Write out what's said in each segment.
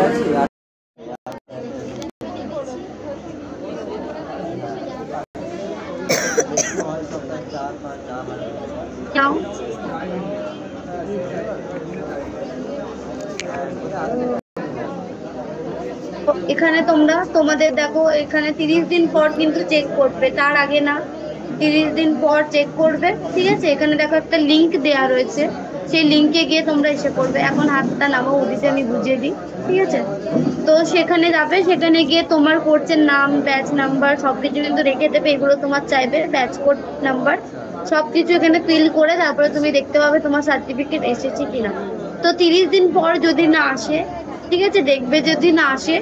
এখানে তোমরা তোমাদের দেখো এখানে 30 দিন পর কিন্তু চেক করবে, তার আগে না। 30 দিন পর চেক করবে, ঠিক আছে। এখানে দেখো একটা লিংক দেওয়া রয়েছে, সেই লিংকে গিয়ে তোমরা এসে করবে। এখন হাতটা নামাও, ওদিকে আমি বুঝিয়ে দিই, ঠিক আছে। তো সেখানে যাবে, সেখানে গিয়ে তোমার কোর্সের নাম, ব্যাচ নাম্বার সবকিছু কিন্তু রেখে দেবে। এগুলো তোমার চাইবে, ব্যাচ কোড নাম্বার সবকিছু এখানে ফিল করে তারপরে তুমি দেখতে পাবে তোমার সার্টিফিকেট এসেছে কিনা। তো 30 দিন পর যদি না আসে, ঠিক আছে, দেখবে যদি না আসে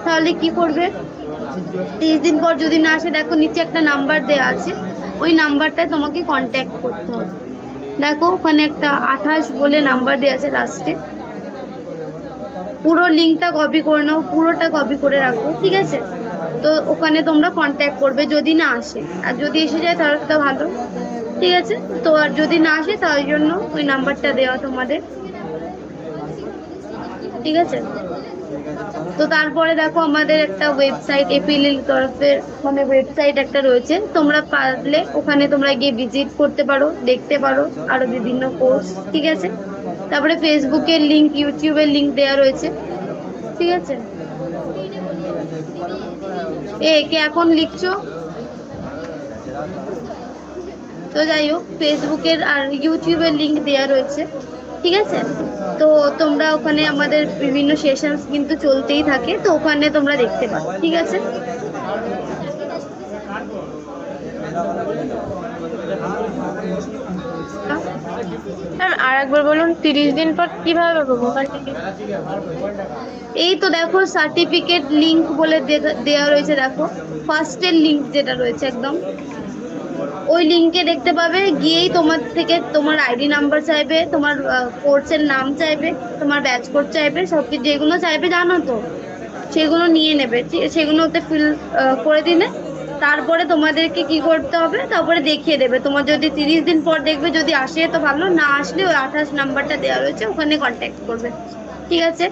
তাহলে কি করবে। 30 দিন পর যদি না আসে, দেখো নিচে একটা নাম্বার দেওয়া আছে, ওই নাম্বারটায় তোমাকে কন্ট্যাক্ট করতে হবে। দেখো ওখানে একটা 28 বলে নাম্বার দেওয়া আছে লাস্টে। পুরো লিঙ্কটা কপি করে নাও, পুরোটা কপি করে রাখো, ঠিক আছে। তো ওখানে তোমরা কন্ট্যাক্ট করবে যদি না আসে, আর যদি এসে যায় তাহলে তো ভালো, ঠিক আছে। তো আর যদি না আসে তার জন্য ওই নাম্বারটা দেওয়া তোমাদের, ঠিক আছে। তো তারপরে দেখো আমাদের একটা ওয়েবসাইট এপিএল তরফের মানে ওয়েবসাইট একটা রয়েছে, তোমরা পারলে ওখানে তোমরা গিয়ে ভিজিট করতে পারো, দেখতে পারো আরো বিভিন্ন কোর্স, ঠিক আছে। তারপরে ফেসবুকের লিংক, ইউটিউবের লিংক দেওয়া রয়েছে, ঠিক আছে। কে এখন লিখছো? তো যাই হোক, ফেসবুকের আর ইউটিউবের লিংক দেওয়া রয়েছে, ঠিক আছে। তো তোমরা ওখানে আমাদের বিভিন্ন সেশনস কিন্তু চলতেই থাকে, তো ওখানে তোমরা দেখতে পারো, ঠিক আছে। আর একবার বলুন 30 দিন পর কিভাবে পাবো? এই তো দেখো সার্টিফিকেট লিংক বলে দেওয়া রয়েছে, দেখো ফার্স্টের লিংক যেটা রয়েছে একদম, ওই লিংকে দেখতে পাবে। গিয়েই তোমার থেকে তোমার আইডি নাম্বার চাইবে, তোমার কোর্সের নাম চাইবে, তোমার ব্যাচ কোড চাইবে, সবকিছু যেগুলো চাইবে জানো তো, সেগুলো নিয়ে নেবে, সেগুলোতে ফিল করে দিলে তারপরে তোমাদেরকে কি করতে হবে, তারপরে দেখিয়ে দেবে। তোমার যদি 30 দিন পর দেখবে যদি আসে তো ভালো, না আসলে ওই 28 নাম্বারটা দেওয়া রয়েছে, ওখানে কন্ট্যাক্ট করবে, ঠিক আছে।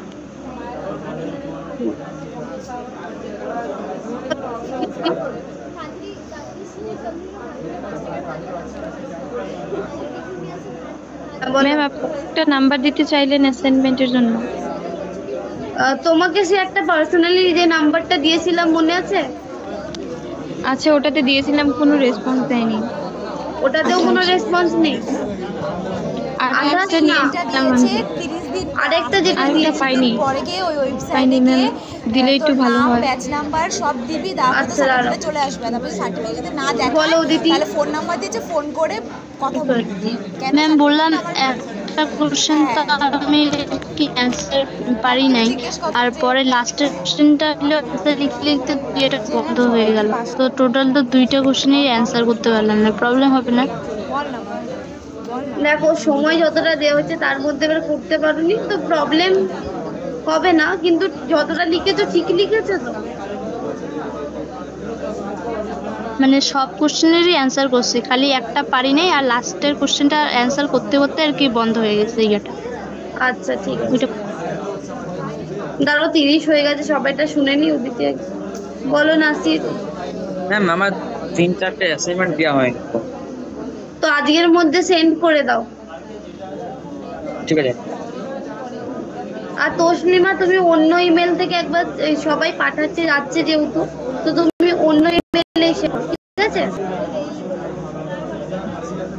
ম্যাম একটা নাম্বার দিতে চাইলেন অ্যাসাইনমেন্টের জন্য। তোমাকে সে একটা পার্সোনালি যে নাম্বারটা দিয়েছিলাম মনে আছে? আচ্ছা, ওটাতে দিয়েছিলাম, কোনো রেসপন্স দেয়নি। ওটাতেও কোনো রেসপন্স নেই? আরেকটা যেটা পাইনি, পাইনি ম্যাম, দিলে একটু ভালো হয়। ব্যাচ নাম্বার সব দিবি, তারপরে সার্টিফিকেট চলে আসবে। তারপরে সার্টিফিকেট যদি না দেখায় তাহলে ফোন নাম্বার দিয়েছে, ফোন করে কথা বলবি। ম্যাম বললাম একটা কোশ্চেন তো আমি কি অ্যানসার পারি নাই, আর পরে লাস্টের কোশ্চেনটা হলো অ্যানসার লিখতে লিখতে এটা বন্ধ হয়ে গেল। তো টোটাল তো 2টা কোশ্চেনেই অ্যানসার করতে পারলাম না, প্রবলেম হবে না? দেখো সময় যতটা দেওয়া হচ্ছে তার মধ্যে এবার করতে পারোনি তো প্রবলেম হবে না, কিন্তু যতটা লিখেছো ঠিক লিখেছো তো? মানে সব কোশ্চেনেরই অ্যানসার করছি, খালি একটা পারি নাই, আর লাস্টের কোশ্চেনটা অ্যানসার করতে করতে আর কি বন্ধ হয়ে গেছে এইটা। আচ্ছা ঠিক আছে, দাঁড়াও 30 হয়ে গেছে, সবাইটা শুনে নি। ওদিকে বলো নাসির। ম্যাম আমার 3-4টে অ্যাসাইনমেন্ট দেওয়া হয়নি, তো আজকের মধ্যে সেন্ড করে দাও, ঠিক আছে। আর তসলিমা তুমি অন্য ইমেল থেকে একবার, সবাই পাঠাচ্ছে যাচ্ছে যেহেতু, তো তুমি অন্য ইমেলে এসে, ঠিক আছে,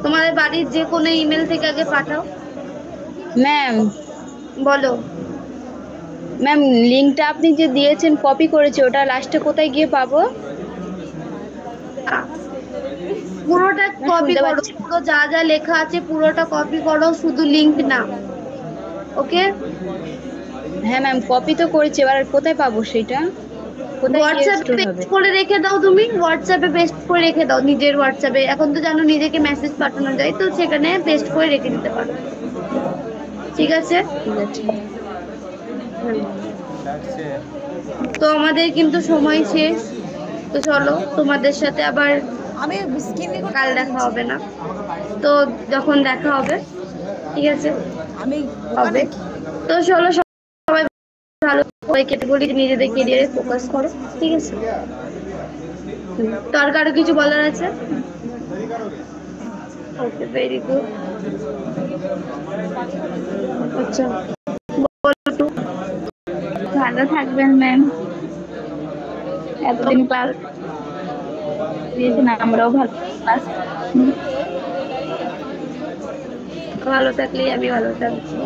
তোমাদের বাড়ির যে কোনো ইমেল থেকে আগে পাঠাও। ম্যাম বলো। ম্যাম লিংকটা আপনি যে দিয়েছেন কপি করেছি, ওটা লাস্টে কোথায় গিয়ে পাবো? পুরোটা কপি করো, পুরো যা যা লেখা আছে পুরোটা কপি করো, শুধু লিংক না, ওকে? হ্যাঁ ম্যাম কপি তো করেছি, এবার কোথায় পাবো সেটা? হোয়াটসঅ্যাপে পেস্ট করে রেখে দাও, তুমি হোয়াটসঅ্যাপে পেস্ট করে রেখে দাও, নিজের হোয়াটসঅ্যাপে। এখন তো জানো নিজেকে মেসেজ পাঠানো যায়, তো সেখানে পেস্ট করে রেখে দিতে পারো, ঠিক আছে? তো আমাদের কিন্তু সময় শেষ, তো চলো তোমাদের সাথে আবার আমি কাল দেখা হবে না, তো যখন দেখা হবে, ঠিক আছে, আমি হবে। তো চলো সবাই ভালো সবাইকে বলি যে নিজেদের কেরিয়ারে ফোকাস করো, ঠিক আছে? তো আর কারো কিছু বলার আছে? ওকে, ভেরি গুড। আচ্ছা, বলো একটু। ভালো থাকবেন ম্যাম, এতদিন ক্লাস দিয়েছেন, আমরাও ভালো ক্লাস। ভালো থাকলেই আমি ভালো থাকবো।